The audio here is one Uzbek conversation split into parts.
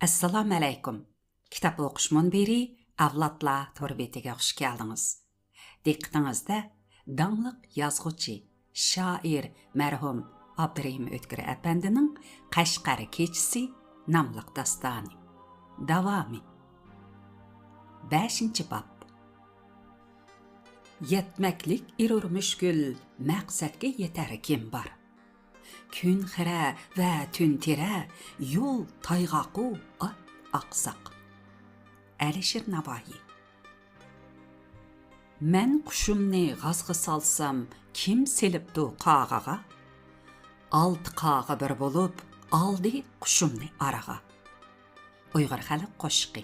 Assalomu alaykum. Kitob o'qish munbiri avlodlar to'rbetiga xush keldingiz. Diqqatingizda dangliq yozuvchi, shoir marhum Abdurahim O'tkir apandining Qashqar kechisi nomli dastoni. Davomi. 5-bob. Yetmeklik irur müşkül, maqsadga yetar kim bor. Kun xira va tun tira, yo'l tayg'aqu aqsaq. Alisher Navoiy. Men qushimni g'azg'i salsam, kim selibdi qag'aga? 6 qag'i bir bo'lib, aldi qushimni araga. Uyg'ur xalq qo'shiqi.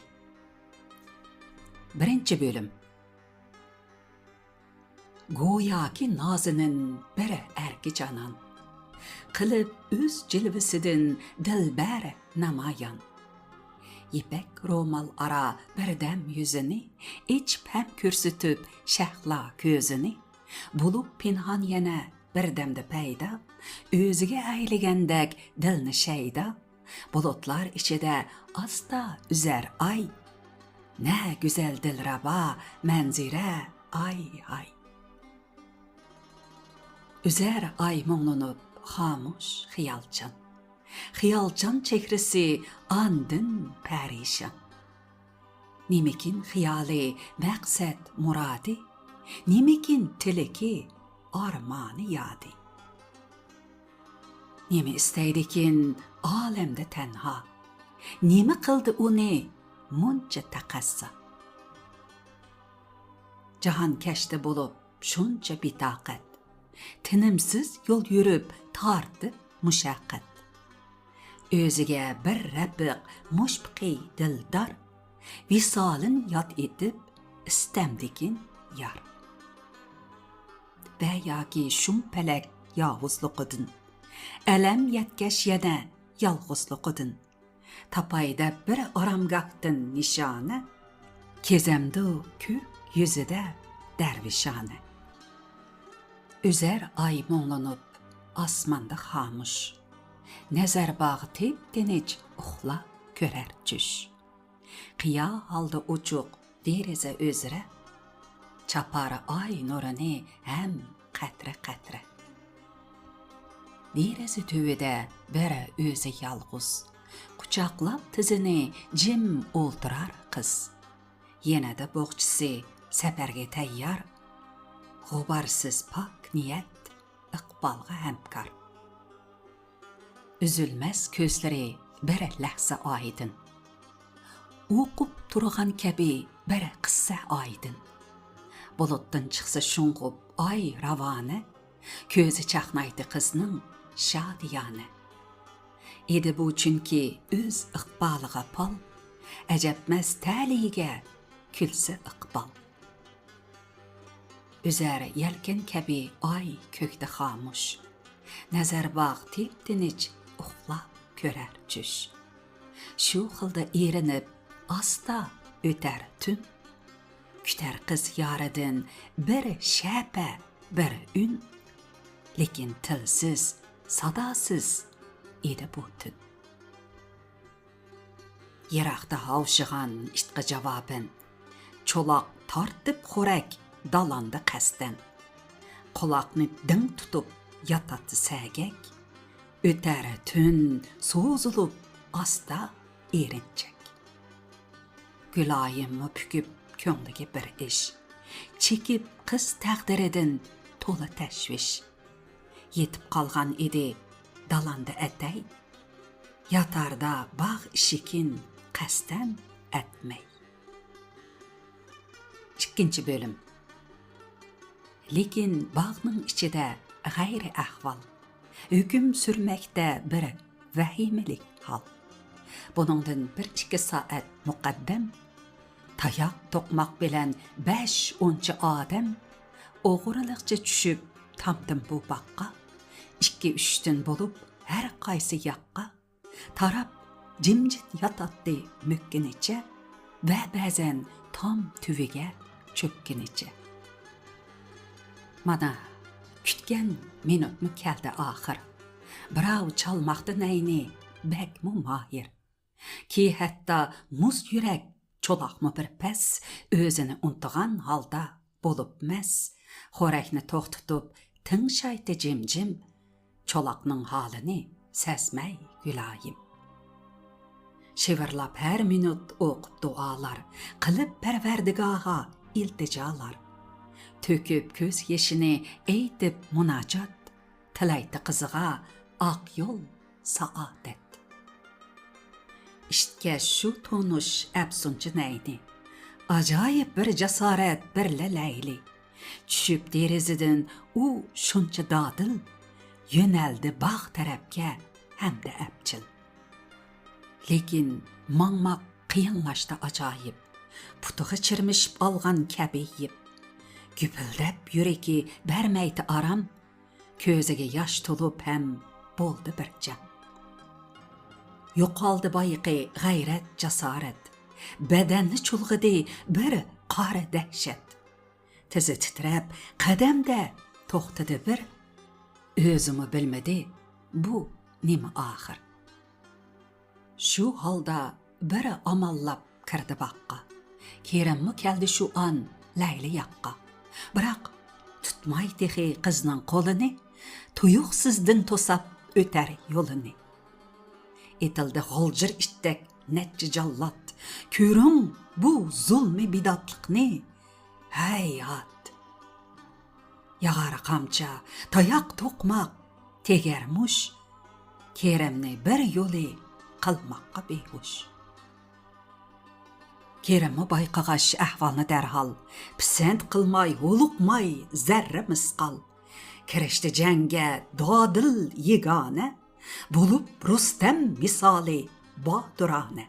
1-bölüm. Go'yoki nozinin biri erki canan, qilib o'z jilvisidan dilbar namoyon. Ipek romal ara birdam yuzini, ichib ham ko'rsatib shahla ko'zini, bo'lib pinhon yana birdamda paydo, o'ziga ayligandek dilni shayda, bulutlar ichida asta uzar ay. Ne güzel dilraba manzira ay ay. Üzer ay mo'nglanib xamush xiyolchan. Xiyolchan chehrasi andin parishon. Nimikin xiyoli maqsad muradi, nimikin tiliki armoni yodi. Nimi istaydikin olamda tanha, nimi qildi uni muncha taqassa. Jahon kashta bo'lib shuncha bitaqat, tinimsiz yo'l yurib tortib mushaqqat. O'ziga bir rabbiq mushfiqi dildor, visolin yod etib istamdikin yor. Bayoki shumpalak yovuzliqidin, alam yetkash yana yolg'izliqidin. Tapayda bir aramgaqtin nishoni, kezamdu ko'k yuzida darvishoni. Üzer ay mo'nglanib osmonda xamush, nazar bog'i tep-tinch uxla ko'rar tush. Qiyo holda uchuq deraza o'zra, chapari ay nurini ham qatra-qatra. Deraza tuvida biri o'zi yolg'iz, quchoqlab tizini jim o'ltirar qiz. Yanada bo'g'chisi safarga tayyor, g'uborsiz pok niyat iqbolga hamkor. Üzülmez ko'zlari bir lahza oydin, o'qib turgan kabi bir qissa oydin. Bulutdan chiqsa sho'ng'ib ay ravoni, ko'zi chaqnaydi qizning shodiyoni. Edi bu chunki o'z iqboliga pol, ajabmas taliga kulsa iqbol. Üzer yelken kabi ay ko'kda xamush, nazar bog' tep-tinch uxlab ko'rar tush. Shu xilda erinib asta o'tar tun, kutar qiz yoridan bir shapa bir un, lekin tilsiz sadosiz edi bu tun. Yiroqda havshigan ishqi javobin, cho'loq tortib xo'rak dalanda qasdan. Quloqni ding tutib yotadi sagak, o'tar tun so'zilib asta erinchak. Guloyimni pukib ko'ngliga bir ish, chekib qiz taqdiridan to'la tashvish. Yetib qolgan edi dalanda atay, yotarda bog' ishikin qasdan atmay. 2-bölüm. Lekin bog'ning ichida g'ayri ahvol, hukm surmakda bir vahimalik hol. Buningdan 1-2 soat muqaddam, tayoq to'qmoq bilan 5-10 odam o'g'irliqcha tushib tamdim bu boqqa. 2-3 bo'lib har qaysi yoqqa tarab jimjit yotadi mukkinicha va ba'zan tom tuviga cho'kkinicha. Mana kutgan minutmi keldi oxir. Birov chalmoqda nayni bakmu mohir. Ki hatta muz yürek çolakmı bir pes, özünü untugan halda bolup mes, xorakni to'xtitib tingshaydi jim-jim, çolakның halini sesmey gülayim. Şivirlap her minut okup dualar, kılıp perverdigaha ilticalar. Töküp köz yeşini eğitip munacat, tilaytı kızıga ak yol saadet. İştke şu tonuş əpsuncu neydi? Acayip bir cesaret birle leyli. Çüşüp derizidin u şunca dadıl, yöneldi bağ tarafke hem de əpçil. Lekin mangmak kıyınlaştı acayip. Putuğu çirmişip algan kəbeyip. Güpüldep yüreki vermeydi aram. Közege yaş tolup hem boldu bir can. Yokaldı bayıqı gayret cesaret. Bedenli çulgıdı bir qarı dehşet. Tizi titrep kademde toxtadı bir. Özümü bilmedi bu nimi ahir. Şu halda biri amallap kirdi bakka. Keremmi keldi şu an Leyli yakka. Bırak tutmay tehi kızның kolini, tuyuqsizdin tosap öter yolini. Etildi g'olcir ittek netçi jallat. Körün bu zulmi bidatlıkni. Hayat. Yağarı kamça, tayak tokmak, tegermuş. Keremni bir yolu qılmaqqa behuş. Keremmi bayqagaş ahvalını derhal, pisend qılmay, oluqmay, zerre misqal. Kirişti jenge dadil yegane, bulup Rustem misali badurane.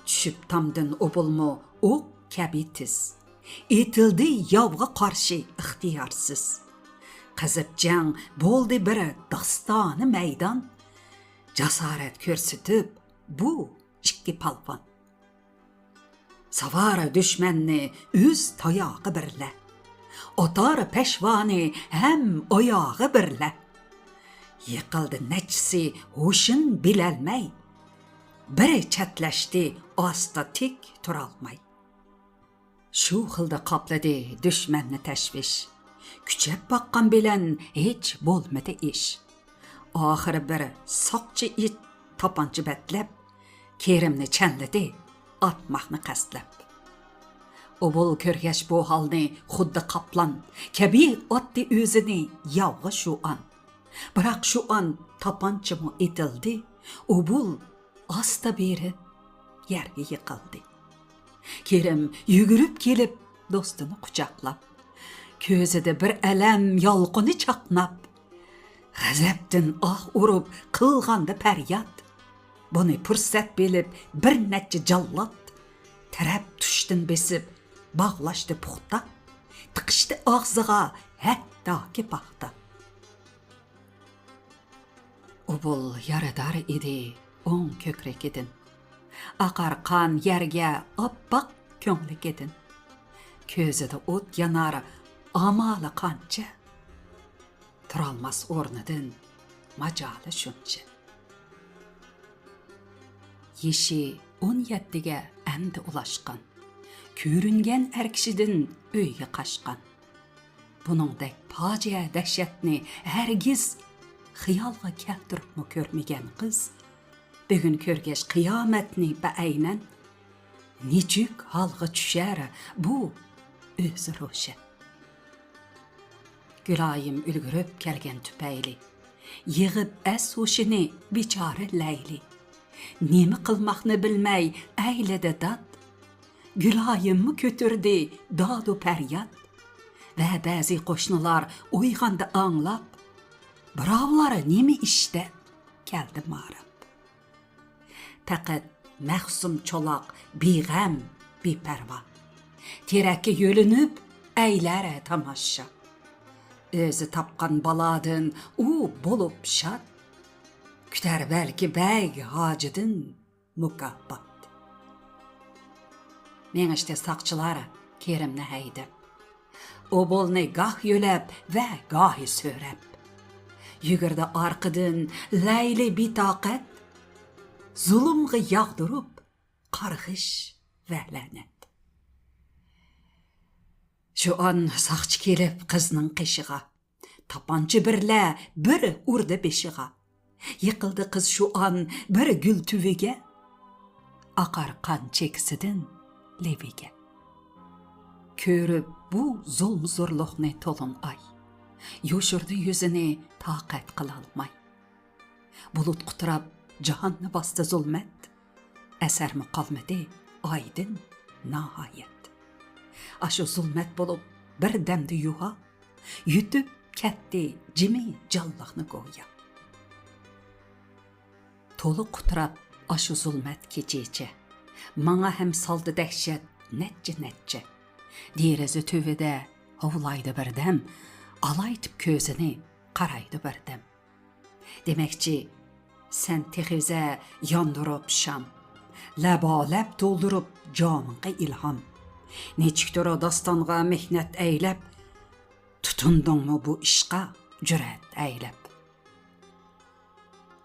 Düşüp tamdın obulmu o kabitiz, etildi yavga karşı ixtiyarsız. Qızıp jang boldi bir dastanı meydan, cesaret körsütüp bu ikki palvan. Savara düşmenni üz tayağı birle, otar peşvani hem oyağı birle. Yıkıldı neçsi hoşun bilelmey, biri çetleşti asta tik turalmay. Şu xılda qapladı düşmenni teşviş, küçep bakkan bilen hiç bolmadı iş. Ahırı biri sakçı it tapancı betlep, Kerimni çenledi atmaqni qastlap. Obul körgeç bu halni xuddi qaplan, kebi atdi özini yavga şu an. Bırak şu an tapançımı etildi, obul asta beri yerge yıkıldı. Kerim yügürüp gelip dostunu kucaklap, közüde bir elem yalqını çaqnap, g'azabdin ah urup qılğandı peryat. Bunu fırsat bilip bir netçi jallat, terep tuştun besip bağlaştı puxta, tıkıştı ağzıga hatta ki baxta. Obul yaradar idi on kökrek edin, aqar kan yerge abbaq könglik edin. Közüde ot yanar amalı kança, turalmas ornudun macalı şunça. Yeşi 17'ge endi ulaşqan, körüngen erkişidin öyge qaşqan. Buningdek facia dehşetni hergiz xiyalga keltiripmi körmegen qiz, bugün körgeç kıyametni beaynen, necük halga düşer bu özü roşen. Gülayim ülgürüp kelgen tüpeyli, yığıp es hoşini biçare Leyli. Nemi qılmaqni bilmey eyledi dat, Gülayimmi kötürdü dadu peryat, ve bazı qoşnular uygandı anlap, Bravları nemi işte keldi marab. Faqat mahsum çolak biğem biperva, tereki yölünüp eylere tamaşa. Özü tapqan baladın u bolup şat, küter belki bey hacıdın mukabbat. Men işte sakçılara Kerimni heydip, o bolni gah yölep ve gahi sörep. Yügürdi arkıdın Leyli bitaqet, zulümgı yağdırıp, qarğış və lənət. Şu an saqçı kelib qızның qeşiğa, tapançı birlə bir urdu beşiğa. Yıqıldı qız şu an bir gül tüvege, aqar qan çeksidin levige. Körüp bu zulm zorluqni tolun ay, yoşurdu yüzünü taqat qılalmay. Bulut quturab cahanni bastı zulmet, eser mi qalmadı aydın nahayet. Aşu zulmet bolup bir demdi yuha, yutub ketdi cimi jallaqni go'ya. Tolu quturab aşu zulmet keçice, manga hem saldı dehşet netçe. Deraza tövede hovlaydı birdem, alaytıp közünü qaraydı birdem. Demekçi sen tehize yandırıp şam, labalab doldurup camınqa ilham. Neçikdir o dastanğa mehnet eylep, tutundun mu bu işqa cüret eylep.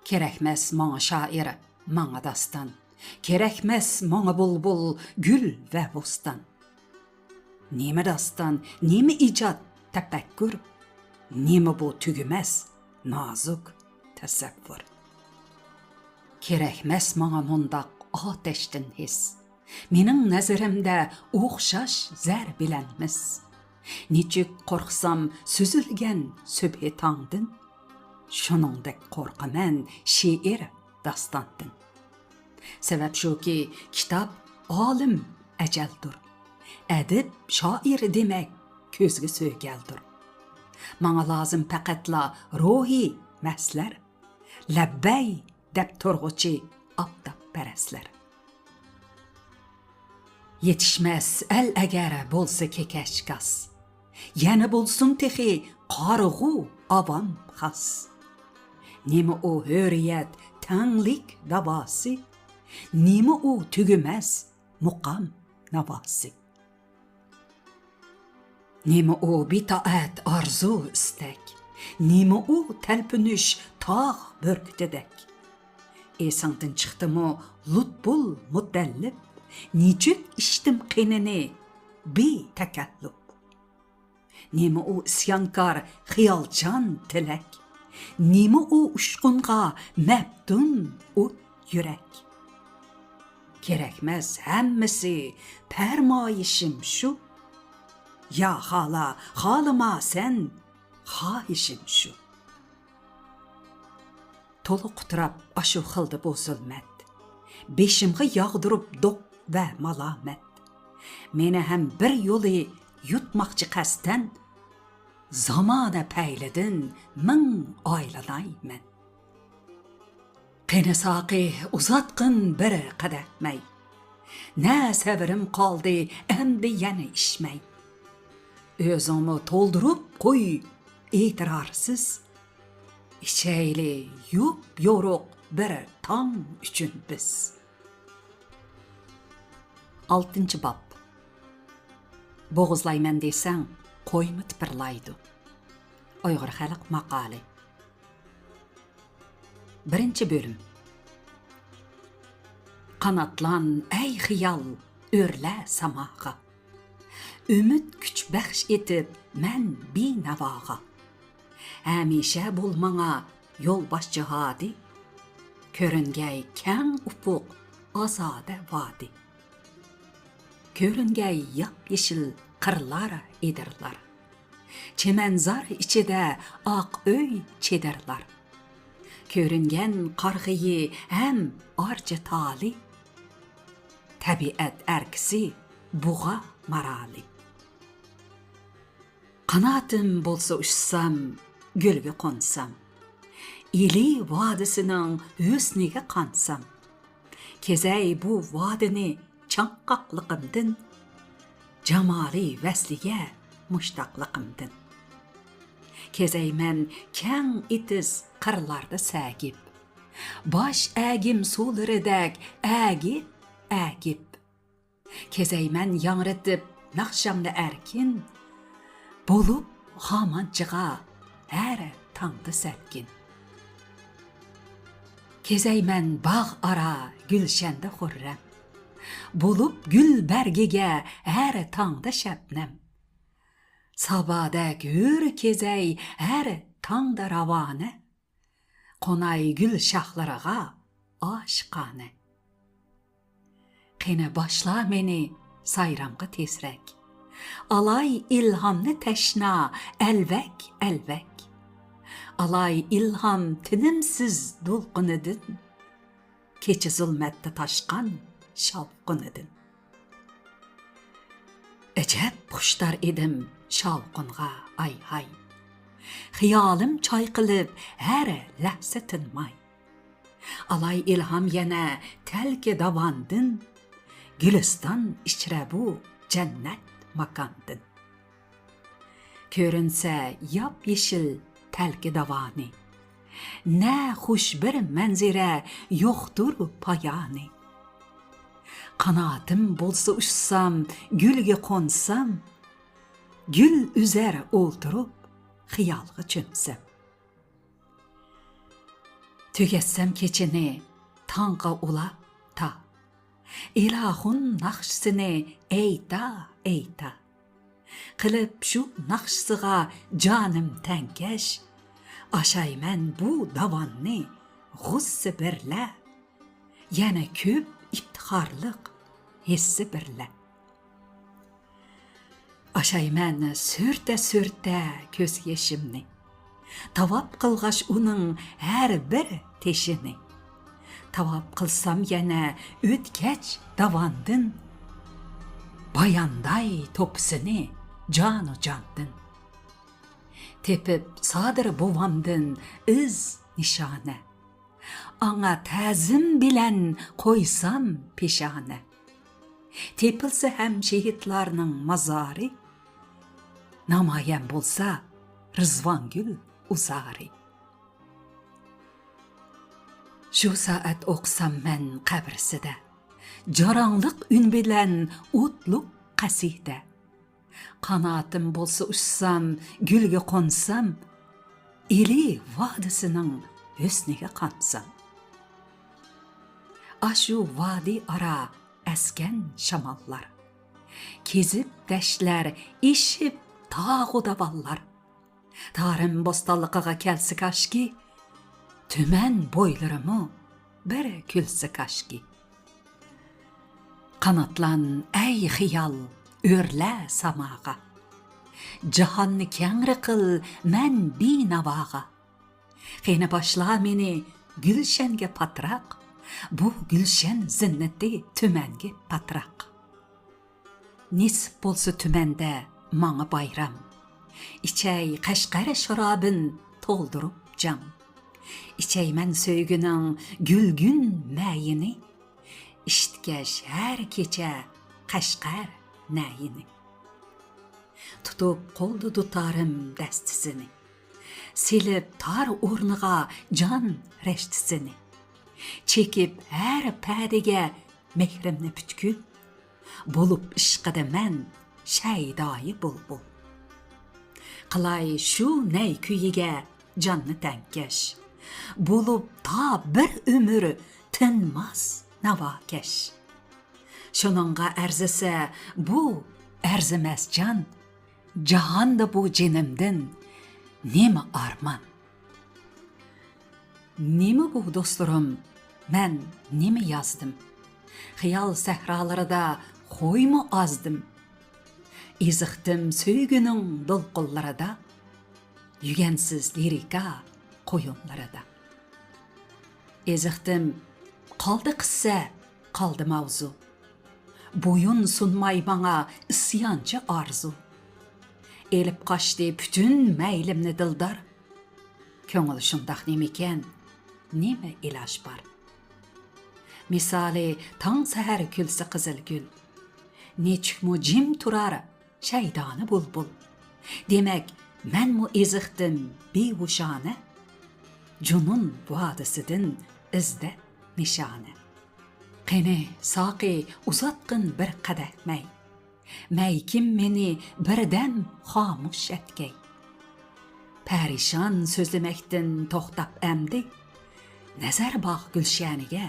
Kerekmez mana şair, mana dastan, kerekmez mana bulbul, gül ve bostan. Nemi dastan, nemi icat, tefekkür, nemi bu tügümez, nazuk tasavvur. Kerekmez mana mundaq ateştin his, mening nazarimda o'xshash zar bilanmiz. Nechuk qo'rqsam süzülgen subhi tongdin, shuningdek qo'rqaman she'r dastandin. Sebab shuki kitob olim ajaldir, adib shoir demak ko'zga so'ygaldir. Manga lozim faqatla ruhiy maslar, labbay deb turg'uchi obdab paraslar. Yetişmez el egere bolsa kekeşkas, yana bulsun tehi qarğu avam xas. Nemi o hürriyet tanglik davası, nemi o tügümez muqam navası. Nemi o bitaat arzu istek, nemi o telpünüş tağ bürktedek. Esankdan çıktı mı lutbul mudellip, niçük iştim qenini bi tekallub. Nemi o isyankar xiyalcan tilek, nemi o uşqunğa mebdun ut yürek. Kerekmez hemmisi permayişim şu, ya hala halıma sen xahişim şu. Tolu quturab aşu xildi bu zulmet, beşimg'i yağdırıp doq ve malamet. Meni hem bir yolu yutmaqçı qasdan, zamana payladin ming aylanay men. Qeni saqi uzatqin bir qadahmay, na sabrim qaldi endi yana ishmay. Özümü toldurup qo'y e'tirarsiz, içeyli yup yoruq bir tong üçün biz. 6. bab. Bo'g'izlayman desang, qo'ymi tipirlaydi. Uyg'ur xalq maqoli. 1. bölüm. Qanatlan ey xiyal, o'rla samaga. Ümid kuch baxsh etib men binavaga. Hamisha bo'lmanga yo'lboshchi hadi, ko'ringay kang ufuq ozoda vodi. Ko'ringay yap-yeshil qirlar edirlar, chemanzor ichida oq uy chedirlar. Ko'ringan qarg'iyi ham orcha toli, tabiat arkisi bug'a marali. Qanotim bo'lsa uçsam, gulga qo'nsam, ili vodisining husniga qansam, kezay bu vodini chanqoqliqimdin, jamoli vasliga mushtaqliqimdin. Kezayman kang itiz qirlarda sagib, bosh agim suvlaridak agib. Kezayman yangritib naqshamni erkin, bo'lib xamanchiga har tongda satkin. Kezeymen bağ ara gülşende xurrem. Bulup gül bergige her tağda şebnem. Sabada gür kezey her tağda ravane. Konay gül şahlarıga aşıqane. Qene başla meni sayramga tesrek. Alay ilhamni teşna elvek elvek. Alay ilham tinimsiz dolqunidin. Keçi zulmette taşqan şavqunidin. Ecep xuştar edim şavqunga ay hay. Xiyalim çayqılıb her ləhsə tinmay. Alay ilham yana telki davandın. Gülistan içre bu cennet makandın. Körünse yap yeşil telki davani. Ne hoş bir menzire yoktur payani. Kanatım bolsa uçsam, gülge konsam, gül üzere oldurup xiyalga çömsem. Tüketsem keçini tanqa ula ta. İlahun nakşsini eyta eyta. Qılıp şu nakşsıga canım tenkeş. Aşaymen bu davanni gussi birle. Yana küp iftiharlık hissi birle. Aşaymen sürte sürte köz yeşimni. Tavap qılğaş onun her bir teşini. Tavap qılsam yana ötkeç davandın. Bayanday topsini canu candın. Tepip sadır bovamdın iz nişane. Ana təzim bilen koysam peşane. Tepilse hem şehitlarının mazari. Namayen bolsa Rızvangül uzari. Şu saat oqsam men qabriside. Caranlık ün bilen utluk qaside. Kanatım bolsa uçsam, gülge konsam, ili vadisinin hüsnüge qansam. Aşu vadi ara esken şamallar. Kezip deşler, işip tağu davallar. Tarım bostallıqaga kelsi kaşki, tümen boylarımı bir külsi kaşki. Kanatlan ey xiyal, örle samağa. Cihanni kengri qıl men binavağa. Qeyni başla meni gülşenge patraq. Bu gülşen zinneti tümenge patraq. Nisip bolsa tümende maňa bayram. İçey Qashqari şarabın toldurup cam. İçeymen söygünün gülgün mäyini. İştikeş her keçe Qashqar näyini. Tutup koldu tutarım destisini. Silip tar urnuğa can reştisini. Çekip her pədige mehrimni bütkül. Bulup işqide men şaydayı bulbul. Qılay şu ney küyige canını tenkeş. Bulup ta bir ömürü tinmaz navakeş. Şununğa erzise bu erzimez can. Cahanda bu cenimdin nemi arman. Nemi bu dostlarım, men nemi yazdım. Xiyal sehraları da xoymu azdım. Eziqdim söygünün dolqulları da, yügensiz lirika koyunları da. Eziqdim qaldı qissa, qaldı mavzu. Boyun sunmay bana isyancı arzu. Elip qaşdı bütün meylimni dildar. Köngül şundaq nemiken, neme ilaç bar. Misali taң seher külsi qızıl gül. Neçik mu jim turar şaydanı bulbul. Demek men mu eziqdim bevuşane. Junun vadisidin izde nişane. Qene saqi uzatqın bir qadeh mey. Mey kim meni birden xamuş etkey. Perişan sözlemektin toxtap emdi. Nazarbog' gulshaniga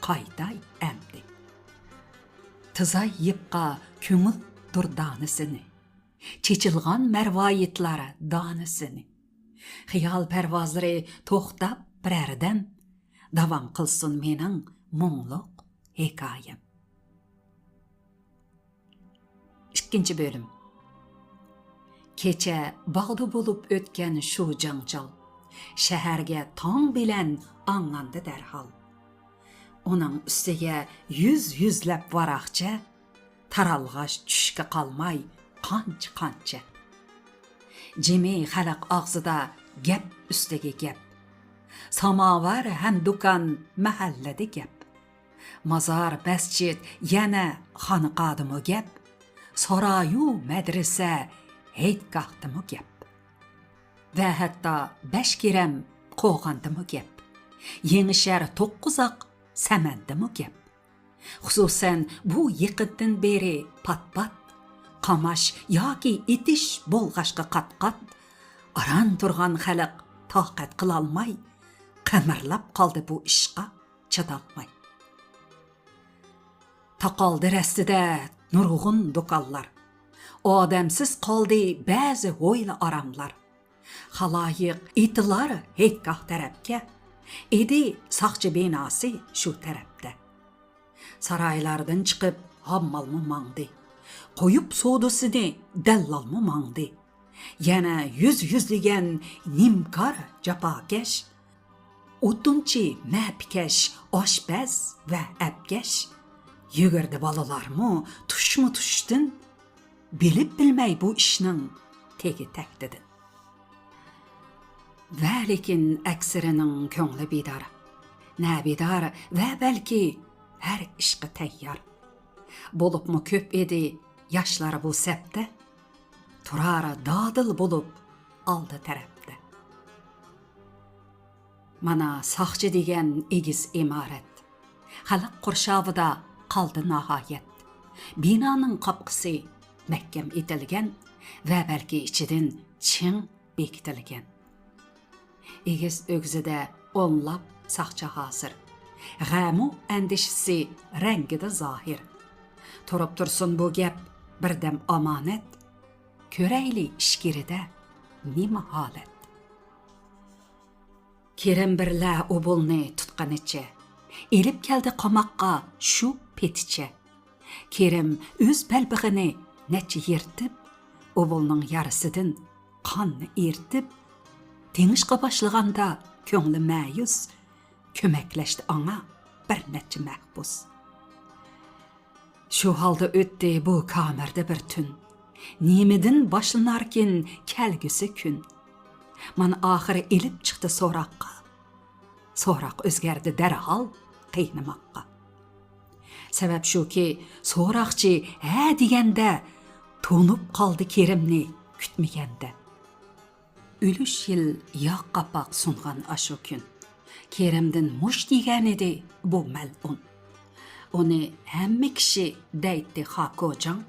qaytay emdi. Tizay yipqa ko'ngil durdanisini, chechilgan marvoyitlari donisini, xiyol parvozlari to'xtab birardan davom qilsin mening mungluq hikoyam. 2 bölüm. Kecha bog'da bo'lib o'tgan shu janjal shaharga tong bilan anglandi darhol. Uning ustiga yuzlab varaqcha taralg'ash tushga qolmay qancha. Jimi xalq og'zida gap ustiga gap. Samovar ham do'kon mahallada gap. Mazar masjid yana xonaqodimi gap. Sarayu madrasa heytgohdimi gap. Va hatto bashkiram qo'g'andimi gap. Yengishar 9 oq samandimi gap. Xususan bu yaqindan beri pat-pat, qamash yoki itish bo'lg'ashqa qat-qat aran turgan xalq toqat qilolmay qamirlab qoldi bu ishqa chidolmay. Taqoldi rastida nurg'un do'konlar. Odamsiz qoldi ba'zi o'yli aramlar. Xaloyiq itilar heytgoh tarafga, edi soqchi binosi shu tarafda. Saroylardan chiqib hammalmi mangdi. Qo'yib sodusini dallalmi mangdi. Yana yuzligan nimkor japokash, o'tunchi mapkash, oshpaz va abkash. Yugurdi bolalarmi tushtin, bilib bilmay bu ishning tegi takdidi. Va lekin aksarining ko'ngli bedor. Nabedor va balki har ishqa tayyor. Bo'libmi ko'p edi yoshlari bu sapda, turara dodil bo'lib oldi tarafda. Mana soqchi degan egiz imorat. Xalq qurshovida qaldı nihayet. Binoning qapqisi mahkam etilgan va balki ichidan ching bekitilgan. Egiz o'g'zida o'nlab soqchi hozir. G'amu andishisi rangida zohir. Turib tursin bu gap birdam omonat. Ko'rayli ishkirida nima holat. Kerim birla o'bulni tutqanicha elib keldi qamoqqa shu peticha. Kerim o'z balbig'ini necha yirtib, o'bulning yarisidan qonni ertib, tengishqa boshlaganda ko'ngli ma'yus, ko'maklashdi anga bir necha mahbus. Shu holda o'tdi bu kamerda bir tun. Nemidan boshlanarkin kelgusi kun. Man oxiri elib chiqdi so'roqqa. So'roq o'zgardi darhol qiynamoqqa. Sabab shuki, so'roqchi ha deganda to'nib qoldi Kerimni kutmaganda. O'lish yil yoq qapoq sungan ashu kun. Kerimdan mush degan edi bu mal'un. Uni hamma kishi deydi xokojan.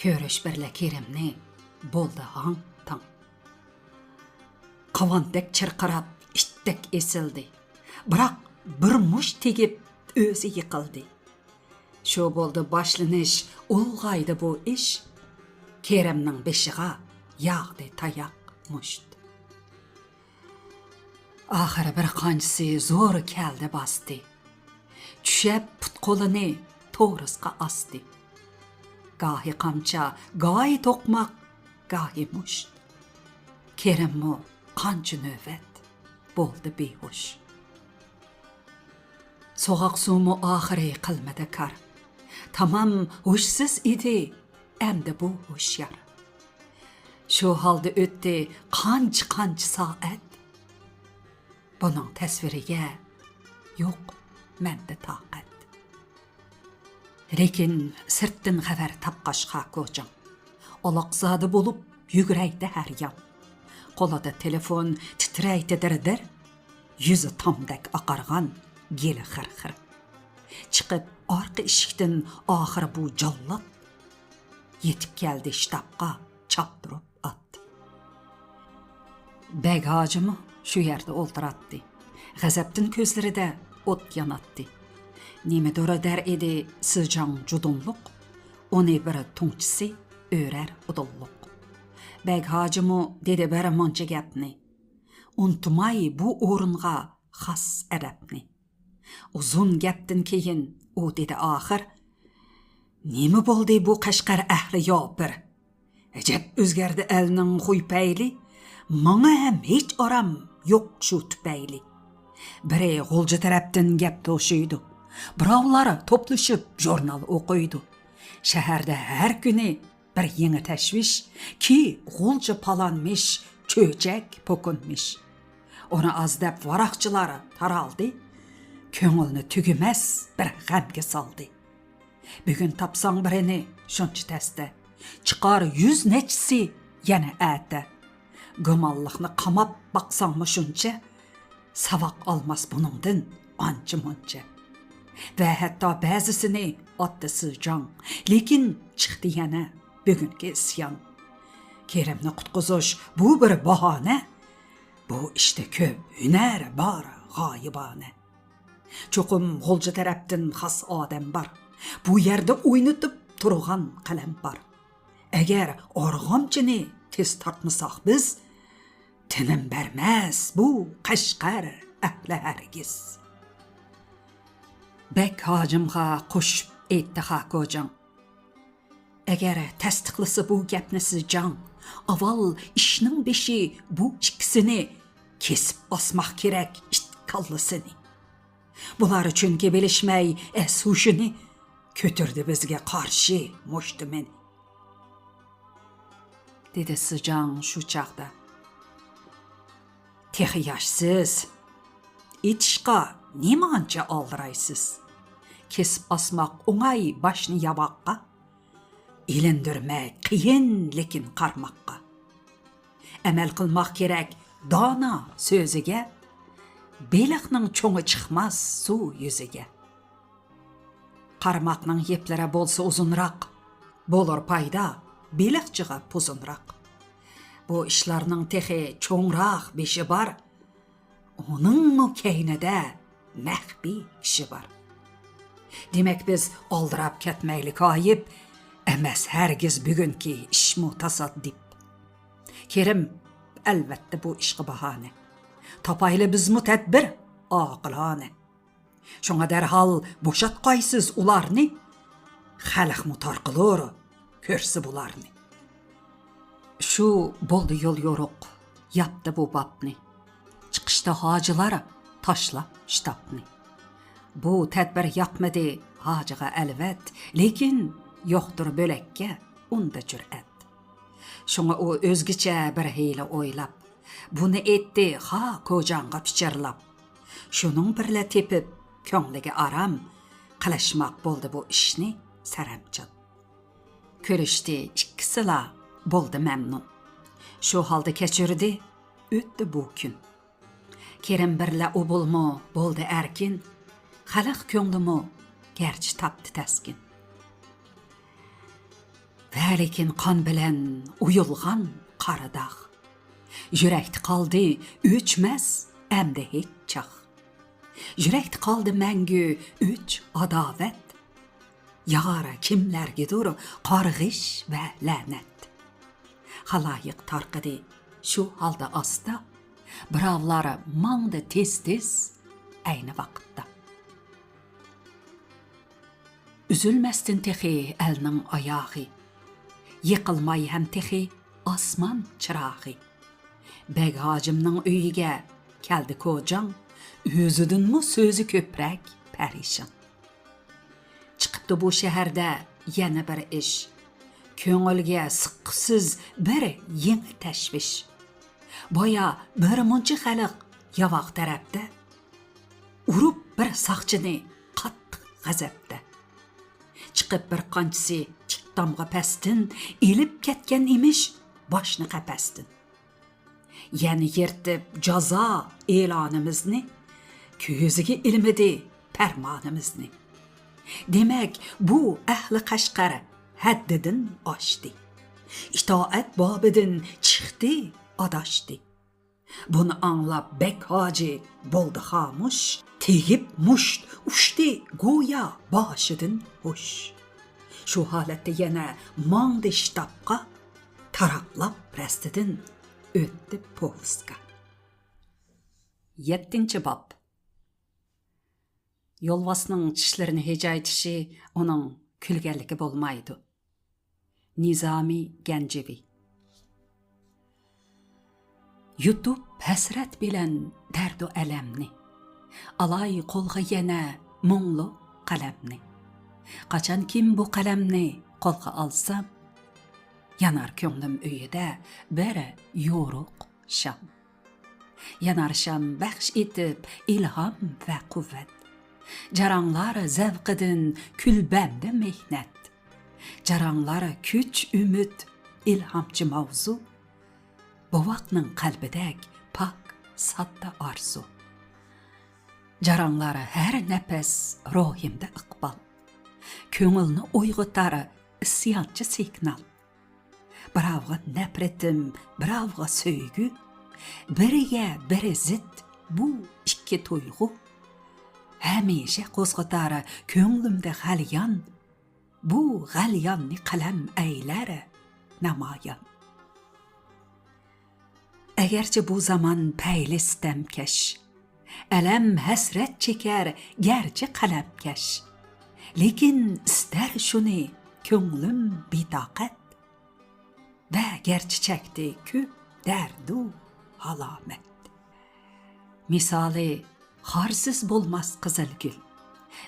Ko'rish birla Kerimni bo'ldi hang tang. Qavandek chirqirab itdek esildi. Biroq bir mush tegib o'zi yiqildi. Shu bo'ldi boshlanish, ulg'aydi bu ish. Kerimning beshig'a yog'di tayoq musht. Oxiri bir qanchisi zo'r keldi bosdi. Tushab put qo'lini to'g'risqa osdi. Gohi qamcha, gohi to'qmoq, gohi musht. Kerimmi qancha navbat bo'ldi behush. So'g'oq suvmi oxiri qilmadi kar. Tamam hushsiz edi, endi bu hushyor. Shu holda o'tdi qancha soat. Buning tasviriga yo'q menda toqat. Lekin sirtdan xabar topqash xokojan. Aloqzodi bo'lib yuguraydi har yon. Qo'lida telefon titraydi dir-dir. Yuzi tomdak oqargan geli xir-xir. Chiqib orqa eshikdan oxiri bu jallod yetib keldi shtabga choptirib atdi. Bagajimi shu yerda o'ltiratdi. G'azabdan ko'zlarida o't yanatdi. Nemedora der edi Sijang judunluq, onu bir to'ngchisi örer udulluq. Beg hacımı dedi bir moncha gapni. Unutmay bu o'ringa xas adabni. Uzun gapdan keyin u dedi axir, nima bo'ldi bu Qashqar ahli yopir? Ajab o'zgardi elning xuy-payli, manga ham hech oram yo'q shu tupayli. Biri g'ulji tarafdan gap to'shiydi, birovlari to'plashib jurnal o'qiydi. Shaharda har kuni bir yangi tashvish, ki g'ulji palanmish, cho'chak po'kinmish. Ona azdab varaqchilari taraldi, ko'ngilni tugumas bir g'amga soldi. Bugun topsang birini shuncha tasda, chiqar 100 nechisi yana ata. Go'monliqni qamab baqsangmi shuncha, savoq olmas buningdan ancha muncha. Va hatto ba'zisini otdi Sijang, lekin chiqdi yana bugungi isyon. Kerimni qutqizish bu bir bahona, bu ishda ko'p hunar bor g'oyibona. Cho'qim g'ulji tarafdan xas odam bor, bu yerda o'ynatib turgan qalam bor. Agar org'omchini tez tortmasak biz, tinim bermas bu Qashqar ahli hargiz. Bek hacımga qo'shib aytdi Xakojan. Agar tasdiqlasa bu gapni Sijang, avval ishning beshi bu ikkisini kesib osmoq kerak it kallasini. Bular uchun belishmay hushini ko'tirdi bizga qarshi mushtimin. Dedi Sijang shu chaqda. Texi yoshsiz, itishqa nemancha oldiraysiz? Kesib osmoq o'ng'ay boshni yaboqqa, ilindirmak qiyin lekin qarmoqqa. Amal qilmoq kerak dono so'ziga, beliqning cho'ngi chiqmas suv yuziga. Qarmoqning yeplari bo'lsa uzunroq, bo'lar payda beliqchiga puzunroq. Bu ishlarning texi cho'ngroq beshi bor, uning kaynida maxfiy kishi bor. Demak biz oldirab ketmaylik oyib, emas hargiz bugunki ishmu tasaddib. Kerim albatta bu ishga bahona. Topayli bizmi tadbir oqilona. Shunga darhol bo'shat qo'ysiz ularni, xalq mutarqilur ko'rsi bularni. Shu bo'ldi yo'l yo'ruq, yapti bu babni. Chiqishda hojilar tashlab shtabni. Bu tadbir yoqmadi hojiga alvat, lekin yo'qdir bo'lakka unda jur'at. Shunga u o'zgicha bir hiyla o'ylab, buni aytdi Xakojonga pichirlab. Shuning birla tepib ko'ngliga aram qilishmoq bo'ldi bu ishni saramchon. Ko'rishdi ikkisila bo'ldi mamnun. Shu holda kechirdi, o'tdi bu kun. Kerim birla u bo'lmo bo'ldi erkin, xalq ko'nglimi garchi topdi taskin. Va lekin qon bilan uyulgan qaradaq, yurakda qoldi o'chmas amda hech chaq. Yurakda qoldi mangu o'ch adovat, yog'ara kimlargadir qarg'ish va la'nat. Xaloyiq tarqidi shu holda asta, birovlari mangdi tez-tez ayni vaqtda. Üzülməstin texi elning oyog'i, yiqilmay ham texi osmon chirog'i. Beg hacimning uyiga keldi Ko'jan, o'zidinmi so'zi ko'prak parishon. Chiqibdi bu shaharda yana bir ish, ko'ngilga siqqisiz bir yangi tashvish. Boya bir muncha xalq yavoq tarafda, urib bir soqchini qattiq g'azabda. Chiqib bir qanchisi damga pastin elib ketgan emish boshni qapastin. Yani yirtib jazo e'lonimizni, ko'ziga ilmidi farmonimizni. Demak, bu ahli Qashqar haddidan oshdi. Itoat bobidan chiqdi, adashdi. Bunu anlap bek hacı boldu hamuş, tegip muşt uçti goya başıdın hoş. Şu halette yine mangdı ştapqa, taraplap restidin öttü povuzga. 7. bab. Yolvasının çişlerini hecayetishi onun külgenligi bolmaydı. Nizami Gencevi. Yutup hasret bilen derdu elemni, alay kolga yine munglu kalemni. Kaçan kim bu kalemni kolga alsam, yanar könglim üyede bere yoruk şam. Yanar şam bəxş etip ilham ve kuvvet. Caranlar zevkidin külbemde mehnet. Caranlar küç ümit ilhamcı mavzu. Bu vaknın kalbidek pak satta arzu. Caranlar her nefes ruhimde ıkbal. Köngülni uygıtar isyancı signal. Biravga nefretim, biravga söygü. Biriye biri zit bu iki tuygu. Hemişe kozgıtar könglimde galyan. Bu galyanni kalem eyler namayan. Egerçe bu zaman peylistemkeş, elem hasret çeker gerçi kalemkeş. Lekin ister şunu könglim bitaqet, ve gerçi çekti küp derdu halamet. Misali harsiz bulmaz kızıl gül,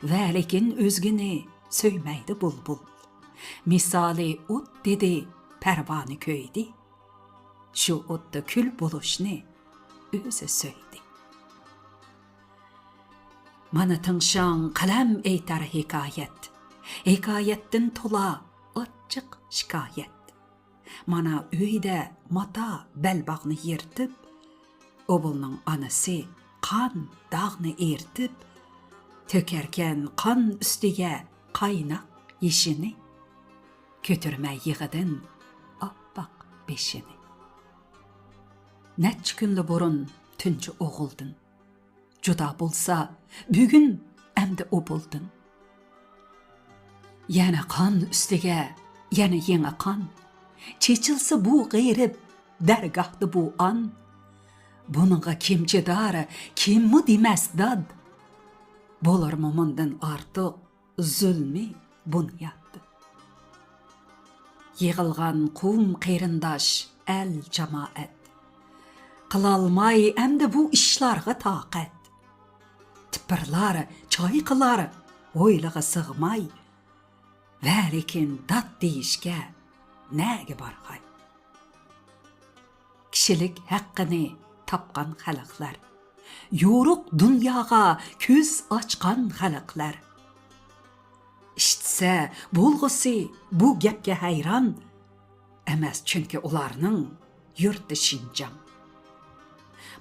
ve lekin özgünü söymeydi bulbul. Misali ut dedi pervanı köydi, şu utta kül buluşni özü söyledi. Mana tınşan kalem eytar hikayet, hikayettin tola açık şikayet. Mana öyde mata belbağını yırtıp, obulunun anası kan dağını ertip, tökerken kan üstüge kaynak yeşini, kötürme yığıdın abbaq beşini. Neç günlü burun tüncü oğuldun, juda bulsa bugün emdi o buldun. Yana kan üstüge, yana yeni kan, çeçilse bu gayrib, dergahdı bu an. Bununla kim cedara, kim mi demez dad. Bolur mu mundan artık zulmi bunyattı. Yığılgan kum qeyrindaş el cemaat. Kılalmay emde bu işlarga taqat. Tipirlar, çayqılar, oylığa sığmay. Velikin dat deyişke nege bargay. Kişilik haqqını tapqan xalqlar. Yoruk dünyaga köz açqan xalqlar. İşitse, bulğusi bu gepke hayran. Emas çünkü ularning yurti Şinjan.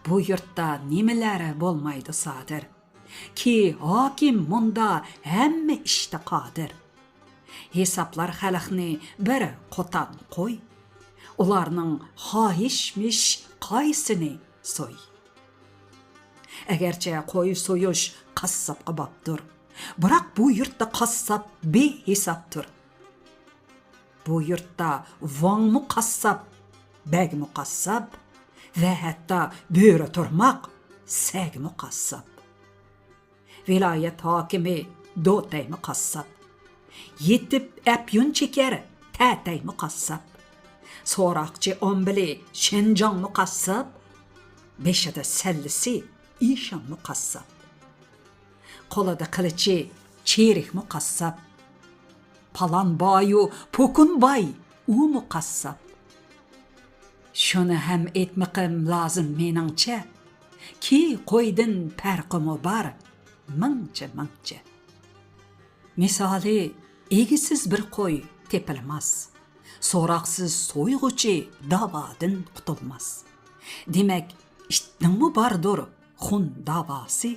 Bu yurtda nimeleri bolmaydı sadir. Ki hakim munda hemme işte qadir. Hesaplar xalqni bir qotan qoy. Ularning xahişmiş qaysini soy. Egerçe qoy soyuş qassapqa baptır. Bırak bu yurtda qassap behesaptır. Bu yurtda van mu qassap, beg mu qassap ve hatta böre turmaq seg mu qassap. Vilayet hakimi dotay mu qassap. Yetip epyun çeker tatay mu qassap. Sorakçı ombili Şinjan mu qassap. Beşede sellisi İşan mu qassap. Kolada kılıçı çeyrek mu qassap. Palan bayu pokun bay u mu qassap. Şunu hem etmiqim lazım meningçe. Ki qoydin perqimi bar mingcha. Misali egisiz bir qoy tepilmaz. Soraksız soyğuçi davadın qutulmaz. Demek iştningmi bardır xun davası.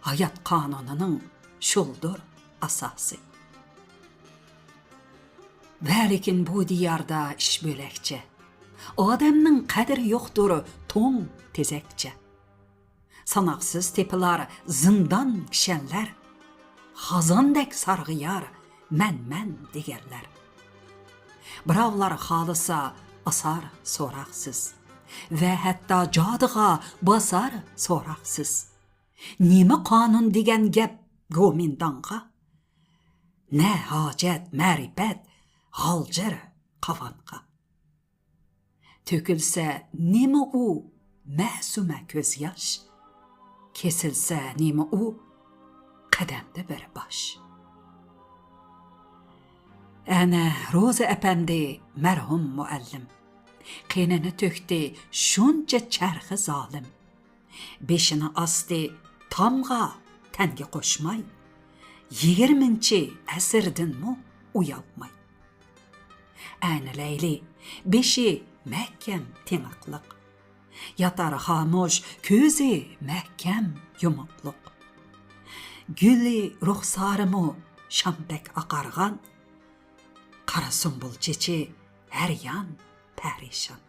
Hayat kanununun şuldur asası. Velikin bu diyarda iş bölekçe. Adamның qadri yo'qdir to'ng tezakcha. Sanaqsız tepilar zindan kishanlar, xazandek sarg'iyar man deganlar. Birovlar xolisa asar so'raqsiz va hatto jodiga bosar so'raqsiz. Nima qonun degan gap gomindonga? Ne hojat ma'rifat g'aljir qavonqa. Tökülse nima u ma'suma ko'z yosh, kesilsa nima u qadamda bir bosh. Ana Roza apandi marhum muallim qenini tökdi shuncha charxi zolim. Beshini asdi tomga tanga qo'shmay, 20-asrdinmi uyalmay. Ana Layli beshi mahkam tiniqliq, yatar xamosh ko'zi mahkam yumuqliq. Guli ruxsarimu shamdak aqarg'an, qara sumbul chechi har yan parishon.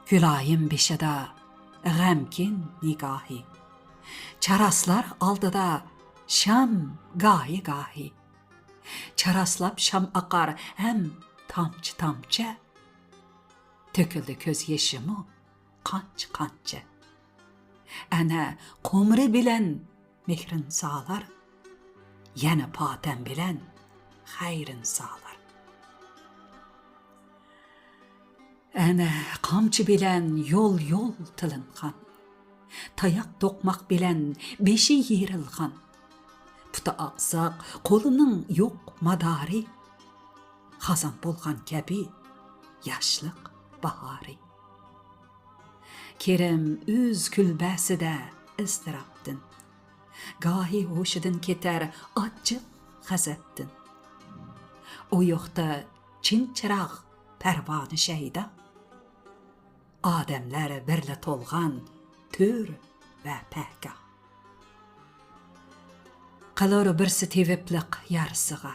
Gülayim beshida g'amkin nigohi, charaslar oldida sham gahi. Charaslab sham aqar ham tomchi. Tökildi ko'z yeshimu qancha. Ana qo'mri bilan mehrin solar, yana potam bilan xayrin solar. Ana qamchi bilan yo'l tilingan, tayoq to'qmoq bilan beshi yerilgan. Puta aqsaq, qo'lining yo'q madori, xazon bo'lgan kabi yoshliq bahori. Kerim o'z kulbasida iztirobdin, gohi hushidan ketar achchiq g'azabdin. U yo'qda chinchiraq parvoni shayda, odamlar birla to'lgan to'r va paka. Qalor birsi tevipliq yarisiga,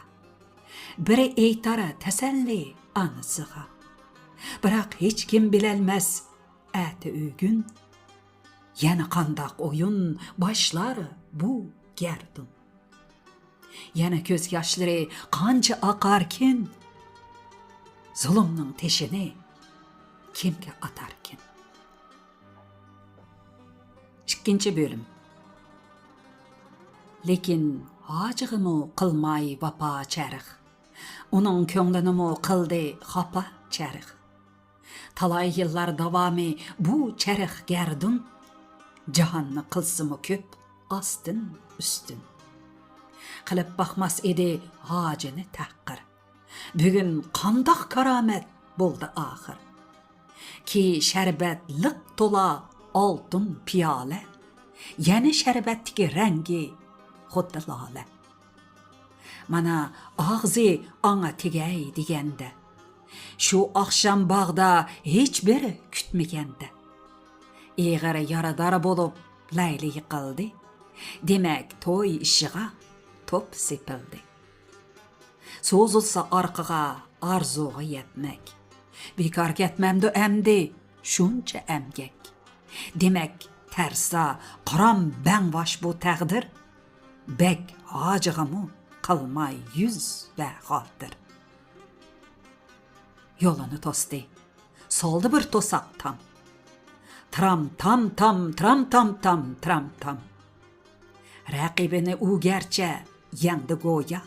biri eytara tasalli anisiga. Biroq hech kim bilolmas ati o'gun, yana qandoq o'yin boshlar bu gardun. Yana ko'z yoshlari qancha oqarkin, zulmning teshini kimga atarkin. 2 bölüm. Lekin hojig'imu qilmay vafo charix, uning ko'nglini qildi xafa charix. Talay yillar davomi bu charix gardun, jahonni qilsimu ko'p ostin ustin. Qilib baxmas edi hojini taqir, bugun qandoq karomat bo'ldi oxir. Ki sharbat liq to'la oltin piyola, yana sharbatdagi rangi xuddi lola. Mana og'zi anga tegay deganda, shu oqshom bog'da hech biri kutmaganda, eg'ir yarador bo'lib Layli yiqildi, demak to'y ishiga to'p sepildi. So'zilsa orqaga arzuga yetmak, bekor ketmamdi amdi shuncha amgak. Demak tarsa qiram bangbosh bu taqdir, bek hojig'imu qilmay yuz va xotir. Yo'lini to'sdi, soldi bir to'saq tam. Tram tam. Raqibini u garcha yangdi go'ya,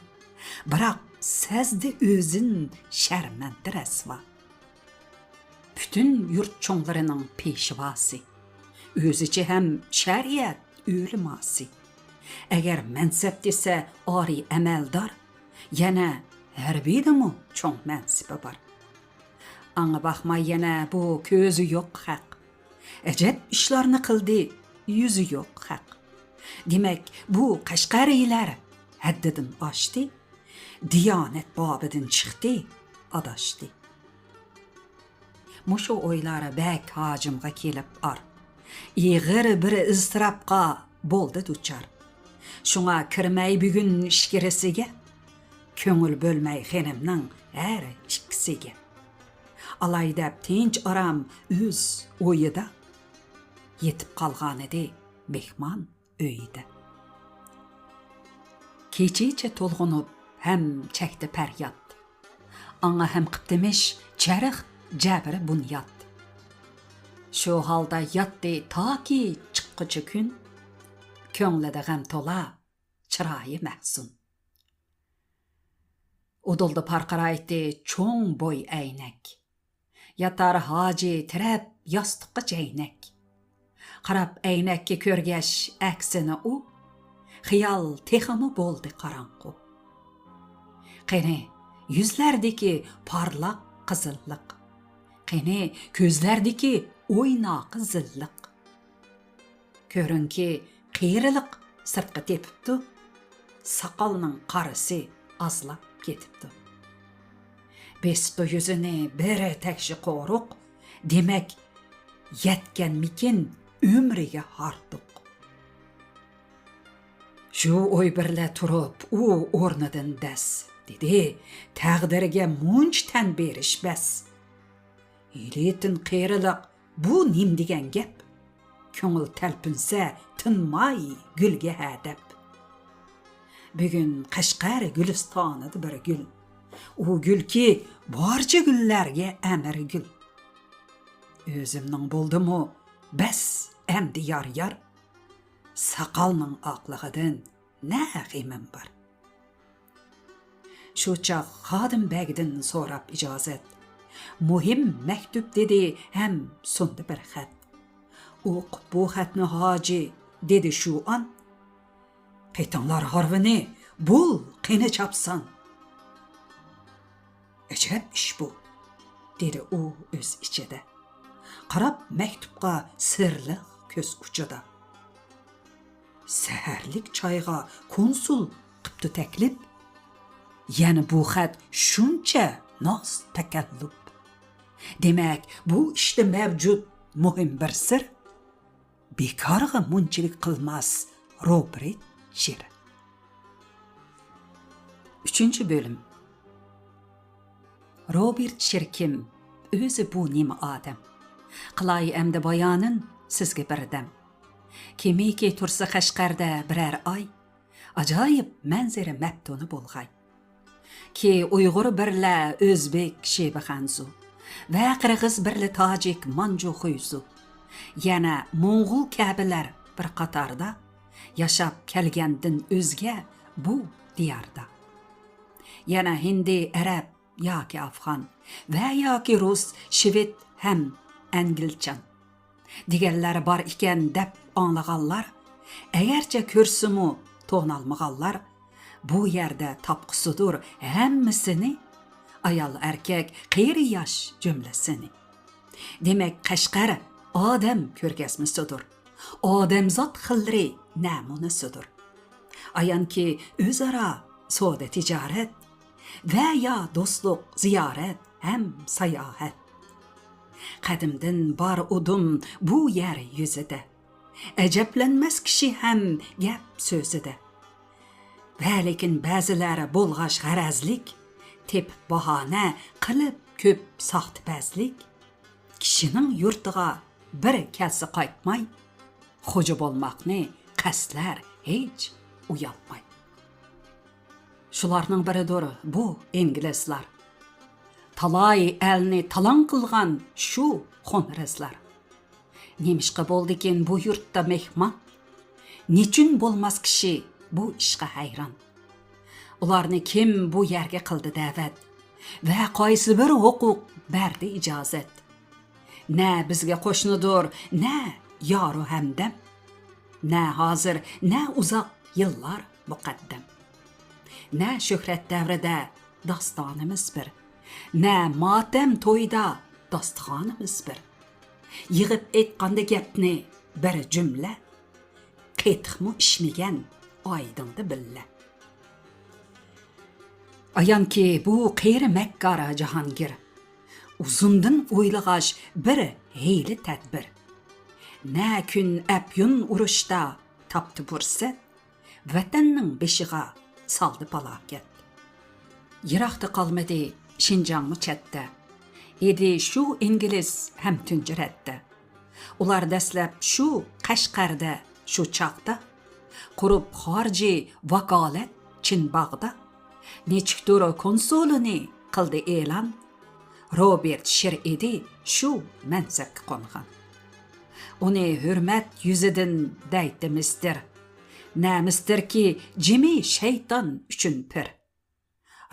biroq sezdi o'zin sharmanda rasvo. Bütün yurt cho'nglarining peshvosi, o'zicha ham shariat o'limasi. Agar mansab desa ori amaldor, yana harbiydimu cho'ng mansibi bor. Anga baxmay yana bu ko'zi yo'q haq, ajab ishlarni qildi yuzi yo'q haq. Demak bu qashqariylar haddidan oshdi, diyonat bobidan chiqdi, adashdi. Mushu o'ylari bak hojimga kelib or, ig'ir bir iztirobga bo'ldi duchor. Shunga kirmay bugun ishkirisiga, ko'ngil bo'lmay xenimning har ikkisiga. alay dep tinch aram öz oyida. Yetip kalgan edi mehman öyde. Keçiçe tolğunup hem çekti peryat. Ana hem qıptimish çarıq jabiri bunyat. Şu halda yatdı ta ki çıqqıcı gün. Köңlede gam tola, çırayı mahzun. Uduldu parqaraydı çoğun boy eynek. Yatar hacı tirep yastıqqa ceynek. Qarab eynekki körgeş aksini u, xiyal teximi boldu qaranqu. Qeni yüzlerdeki parlak qızıllık. Qeni közlerdeki oynaqı zilliq. Körün ki qiyrilik sırtqı tepiptu, saqalının qarısı azlap ketiptu. Besiptu yüzünü bir tekşi qoruq, demek yetken mikin ömrige harduq. Şu oy birle turup u ornıdın des, dedi, taqdirge munç ten beriş bes. Elitin qiyrilik bu nim degen gep, köngül telpinse tınmay gülge hadep. Bugün Qashqar Gülistanıdı bir gül. O gül ki barca güllerge emir gül. Özümnün buldumu bes emdi yar yar. Saqalның aqlığıdın ne qimim var. Şu çağ xadim bəgidin sorap icazet. Muhim mektup dedi hem sundu bir xat. Oq bu xatni hacı dedi şu an. Qeytanlar harvini bul qini çapsan. Ecep iş bu, dedi o öz içede. Qarab mektupqa sirli köz ucuda. Seherlik çayga konsul qıptı teklip. Yani bu xat şunça naz tekellüp. Demek bu işte mevcut muhim bir sır. Bekarga munçilik qılmaz Robert Şir. 3. bölüm. Robert Şir kim? Özü bu nima adam? Qılay emdi bayanın sizge birdem. Kimiki tursa Qashqarda birer ay, acayip manzara maptunu bolğay. Ki Uyghur birle Özbek Şebihanzu ve Qırğız birle Tacik Mancu Xuyzu. Yana Moğol kabiler bir qatarda yaşap kelgendin özge bu diyarda. Yana Hindi, Arab yoki Afgan ve yoki Rus, Şved hem Angilchan. Digerleri bar iken dep anlağanlar, eğerce kürsümü toğnalmağanlar, bu yerde tapqısıdır hemmisini, ayal erkek qeyri yaş cümlesini. Demek Qashqar adam körgezmisidir, adamzat xilri namunisidir. Ayan ki özara soda ticaret veya dostluk ziyaret hem sayahat. Qadimdin bar udum bu yer yüzüde. Eceplenmez kişi hem gap sözüde. Ve lekin bazıları bolğaş garazlik, tep bahane qılıp köp saxtbazlik. Kişinin yurtıga bir kelsi qaytmay, xoja bolmaqni qaslar hiç uyalmay. Şularning biridir bu İngilizlar. Talay elni talan qılgan şu xonrazlar. Nemişqa boldi eken bu yurtda mehman? Niçin bolmaz kişi bu işqa hayran? Ularni kim bu yerge qildi davet? Ve qaysi bir huquq berdi icazet? Ne bizge qo'shnidir, ne yoru hamdam, ne hazır, ne uzak yıllar muqaddam. Ne şöhret devrede dastanımız bir, ne matem toyda dastxanımız bir. Yığıp etqanda gapni bir cümle, qetiqmi işmigen aydındı bille. Ayan ki bu qeyri Mekkara Cahangir, uzundun oylagaş bir heyli tedbir. Ne gün apyun uruşta taptı bursat, vatanning beshiga saldı palaket. Yiraqda qalmadi Şinjanmı chatda, edi shu ingliz ham tunjiratdi. Ular dastlab shu Qashqarda, shu chaqda qurib xorji vakolat Chinbag'da nechiktur konsulini qildi e'lon. Robert Shir edi shu mansabga qo'ngan. Uni hurmat yuzidan daydi mister. Namisdirki jimi shayton uchun pir.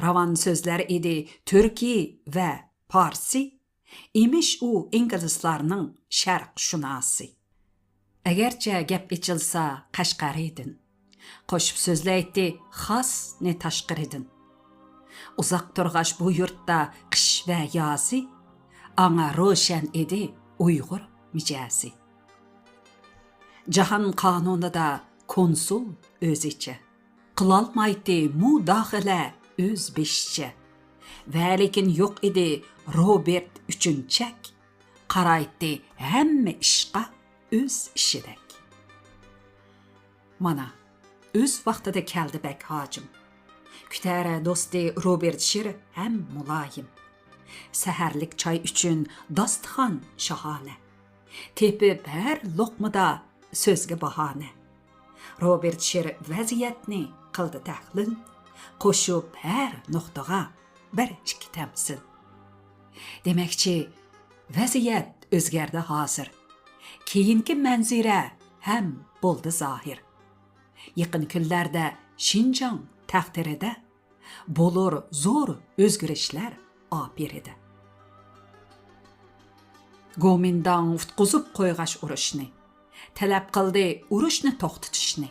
Ravan so'zlar edi turki va parsi. Imish u inglizlarning sharq shunasi. Agarcha gap ichilsa Qashqaridin. Qo'shib so'zlaydi xosni tashqiridin. Uzoq turg'ash bu yurtda qish va yozi, anga ro'shan edi Uyg'ur mijazi. Jahon qonunida konsul o'zicha qilolmaydi mudohala o'z beshcha. Va lekin yo'q edi Robert uchunchak, qaraydi hamma ishqa o'z ishidek. Mana o'z vaqtida keldi bak hojim. Kutara do'sti Robert Shir ham muloyim. Saharlik choy uchun dostxon shohona. Tepib har loqmada so'zga bahona. Robert Shir vaziyatni qildi tahlil, qo'shib har nuqtaga bir ikki tamsil. Demakchi, vaziyat o'zgardi hozir. Keyingi manzira ham bo'ldi zohir. Yaqin kunlarda Shinjong taqdirida bo'lur zo'r o'zgarishlar opiridi. Gomindan utquzib qo'yg'ash urushni, talab qildi urushni to'xtatishni.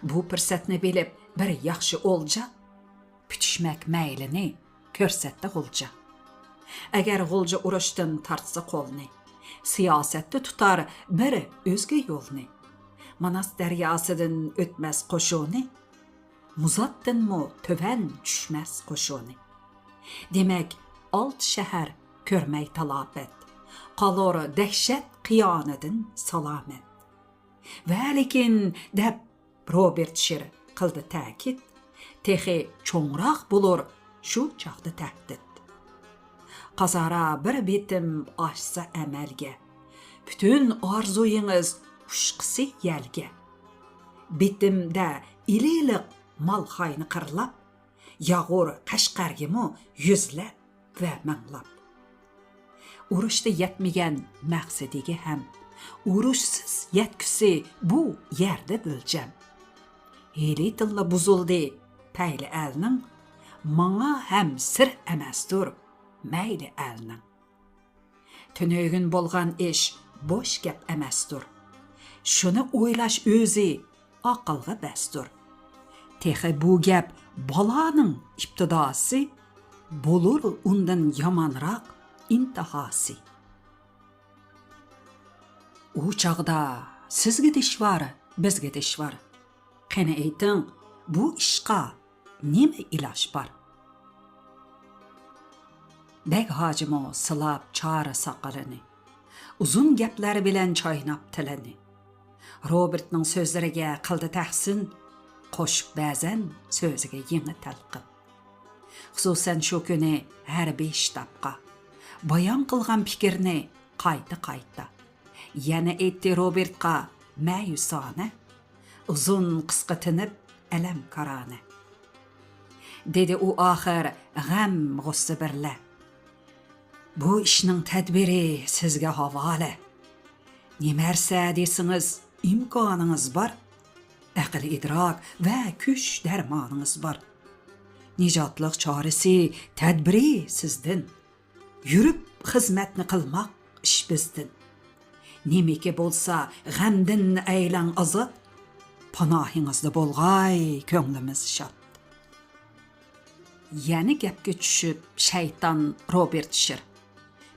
Bu fursatni bilib bir yaxshi o'lja, putishmak maylini ko'rsatdi g'ulja. Agar g'ulja urushdan tartsa qo'lni, siyosatda tutar bir o'zga yo'lni. Manas daryosidan o'tmas qo'shoni, Muzotdinmi töven tushmas qo'shoni. Demak, alt shahar ko'rmay talofat, qolur dahshat qiyonidan salomat. Va lekin deb Robert Shir qildi ta'kid, texi cho'ngroq bo'lur shu chaqda tahdid. Qazara bir bitim oshsa amalga, butun orzuyingiz ushqisi yalga. Bitimda ililiq mal xayni qirlab, yag'ur Qashqargimi yuzlab va manglab. Urushda yetmagan maqsadiga ham urushsiz yetkusi bu yerda bo'ljam. Heli tilla buzuldi payli alning, manga ham sir emasdir mayli alning. Tönögün bo'lgan ish bo'sh gap emasdir. Shuni o'ylash o'zi aqlga basdir. Texi bu gap bolaning ibtidosi, bo'lur undan yomonroq intihosi. U chog'da sizga dish var, bizga dish var. Qani ayting, bu ishqa nima iloj bor? Bek hojimo silab chora soqolini, uzun gaplari bilan choynab tilini. Robertning so'zlariga qildi tahsin, qo'shib ba'zan so'ziga yangi talqin. Xususan shu kuni har 5 daqiqa bayon qilgan fikrni qayta yana aytdi Robertga ma'yusona, uzun qisqa tinib alam qarona. Dedi u oxir g'am g'ussa birla. Bu ishning tadbiri sizga havola. Nemarsa desingiz imkoningiz bor, aql idrok va kuch darmoningiz bor. Nijotliq chorasi tadbiri sizdan. Yurib xizmatni qilmoq ish bizdan. Nemiki bo'lsa g'amdan aylang azod, panohingizda bo'lg'ay ko'nglimiz shod. Yani gapga tushib shayton Robert Shir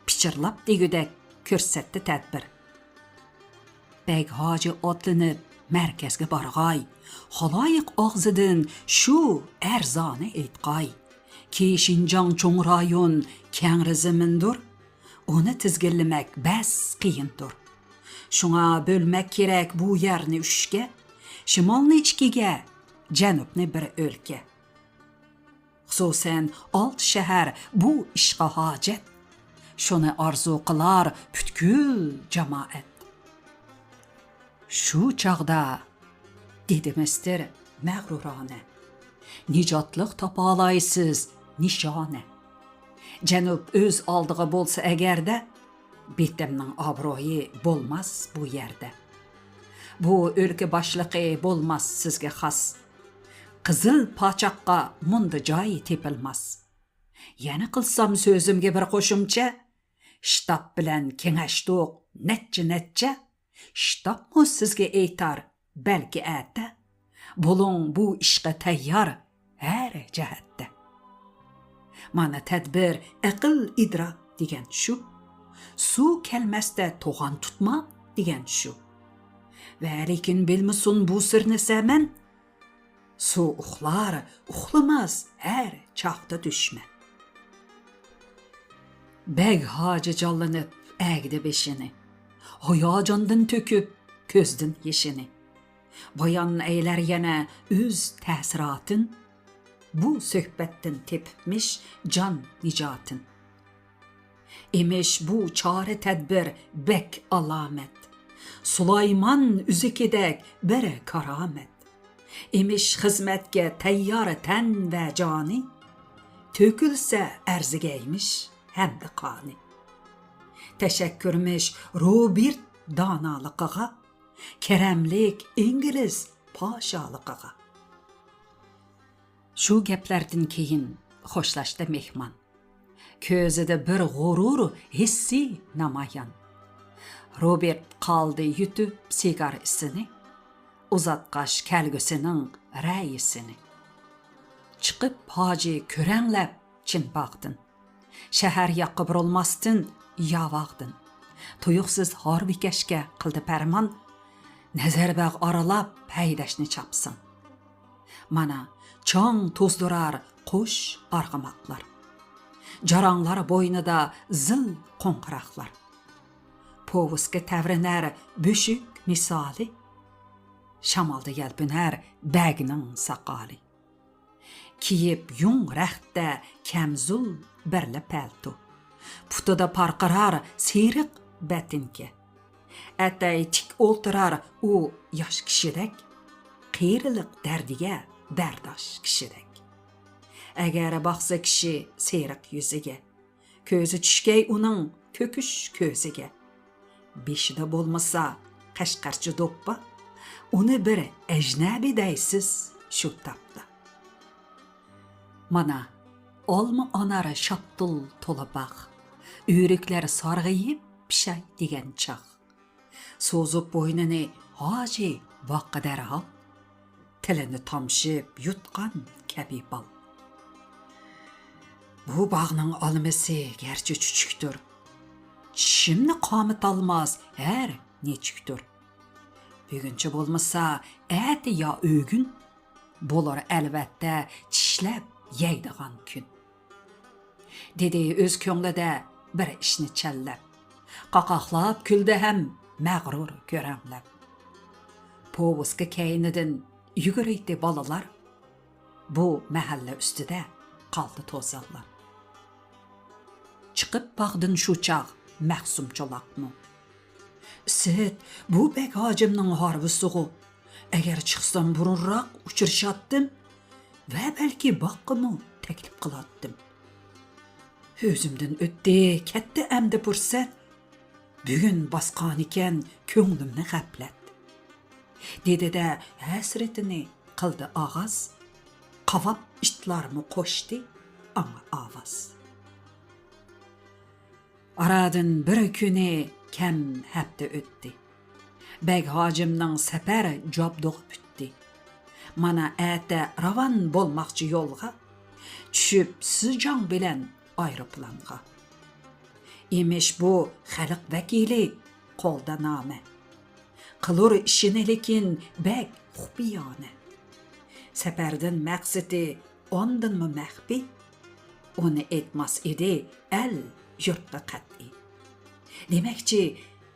pichirlab degudek ko'rsatdi tadbir. Bek hoji otlanib markazga borg'ay, xaloyiq og'zidan shu arzoni aytqay. Ki Shinjong cho'ng rayon kangri zamindir, uni tizginlamak bas qiyindir. Shunga bo'lmak kerak bu yerni 3ga, shimolni 2ga, janubni bir o'lka. Xususan 6 shahar bu ishqa hojat. Şunu arzu qilar bütkül cemaat. Şu çağda dedi mister məğrurane. Nicatlık tapalaysız nişane. Cenub öz aldığı bolsa əgərdə, bitimnin abroyu bolmaz bu yerde. Bu ülke başlıqı bolmaz sizge xas. Qızıl paçaqqa mundu cayı tepilmaz. Yani qılsam sözümge bir qoşumça, ştab bilen kengəşduq netçe, ştab mu sizge eytar belki ətə, bulun bu işqe təyyar her cəhətdə. Mana tədbir, əqil idrak degen şu, su kelməsdə toğan tutma degen şu. Ve lekin bilmisun bu sırrını səmən, su uxlar, uxlamaz her çağda düşmə. Bəg hacı callanıp əgdi beşini, hoyacandan töküp közdün yeşini. Bayan eyler yine üz təsiratın, bu söhbətdən tepmiş can nicatın. İmiş bu çare tədbir bək alamet, Sulayman üzükidək bere karamet. İmiş xizmətge təyyar tən və cani, tökülsə ərzigəymiş hem de qani. Teşekkürmüş Robert danalıqığa, keremlik İngiliz paşalıqığa. Şu geplerden keyin hoşlaştı mehman. Közüde bir gurur hissi namayan. Robert qaldı yutup sigar isini, uzatqaş kelgüsünün rəyisini. Çıqıp hacı körənləb çin baxdın. Şəhər yaqıb olmastın yavaqdın. Tuyuqsuz harbi keşke qıldı pərman, nəzərbağ aralab pəydaşını çapsın. Mana çan tozdurar qoş arğamaqlar. Caranlar boynida zıl qonqıraqlar. Povuska təvriner büşük misali, şamalda yelbüner bəginin saqali. Kiyip yung rəxtdə kəmzul berle peltu. Putada parqırar seyrik bətinki. Ətəy tik olturar o yaş kişidək, qeyriliq dərdiyə bərdaş kişidək. Əgər baxsa kişi seyrik yüzüge, közü çüşkey onun köküş közüge. Beşide bolmasa Qashqarchi doppa, onu bir ecnebi deysiz şu tapda. Mana olma anarı şaptul tola bağ, üyrekler sarğıyıp pişay degen çağ. Sozup boynunu hacı vaqqa derhal, tilini tamşıp yutqan kebi bal. Bu bağının alması gerçi küçüktür. Şimdi qamet almaz her neçüktür. Bugünçe bolmasa əti ya ögün, bolar əlbəttə çişləb yeydiğan gün. Dedi öz könglədə bir işini çəlləb, qaqaqlab küldü həm məğrur görənləb. Povuska keynidin yügüreydi balalar, bu məhəllə üstüdə qaldı tozallar. Çıqıb baxdın şu çağ məxsum çolaqmı? Sit, bu bək hacımның harbi suğu. Əgər çıxsam burunraq uçurşatdım və bəlki baqqımı təklif qılatdım. Özümdən ötdi, kətdi əmdi pürsət. Bugün basqan ikən könglimni qəflət. Dedi də həsretini qıldı ağaz, qavab iştlarımı qoşdu ama avaz. Aradın bir günü kem həbdə ötdi. Bəg hacımның səpər cabdığı büttü. Mana ətə ravan bolmaqçı yolğa, düşüb sıcan bilən aeroplanğa. İmiş bu xalq vəkili qolda namə. Qılır işini lekin bəg xubiyanə. Səpərdin məqsidi ondan mı məxbi? Onu etmaz idi əl yurtda qat'i. Deməkçi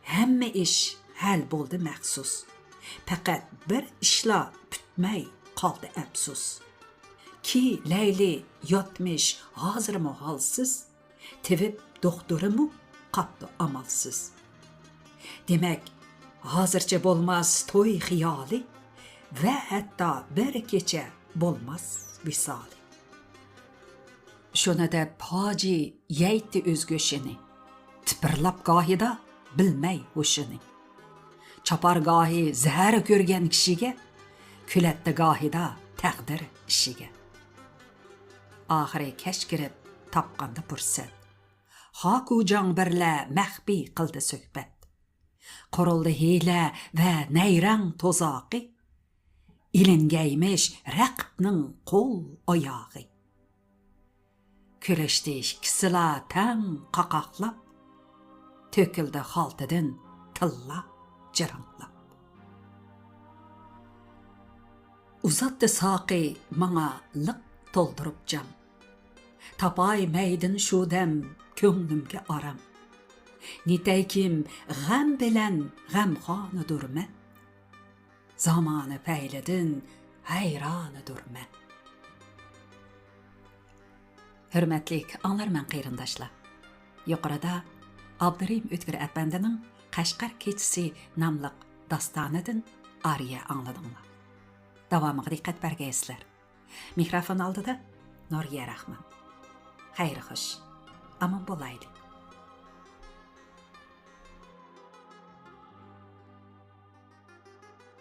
həmmə iş həll boldu məxsus. Fəqət bir işla bütməy qaldı əfsus. Ki Leyli yatmış hazır mı halsız, tevib doktorumu qaptı amalsız. Demek, hazırca bolmaz toy hiyali ve hatta bir keçe bolmaz visali. Şuna da paci yeyti özgöşini, tıpırlap gahida bilmey hoşini. Çapar gahi zəhər görgen kişiге, kületdi gahida təqdir işige. Ahire keş girip tapqandı pürsət. Hak ucan birle məxbi qıldı söhbət. Quruldu hile ve neyran tozaqı. İlingeymiş rəqibnin qol ayağı. Küleşdiş kisila tam qaqaqlap. Töküldü haltıdın tılla cıranlap. Uzattı saqi mana lık toldurup cam. Tapay meydin şu dem könglimge aram. Niteykim gam bilen gamxanıdır men. Zamanı peyledin hayranıdır men. Hürmetlik anlarman qeyrindaşlar. Yuqorida Abdurrahim Ötkür Efendi'nin Qashqar keçisi namlıq dastanıdın ariya anladыңlar. Davamıға diqqat bergeysizler. Mikrofon aldıda Nuriye Rahman. Hayır hoş. Aman bolaylı.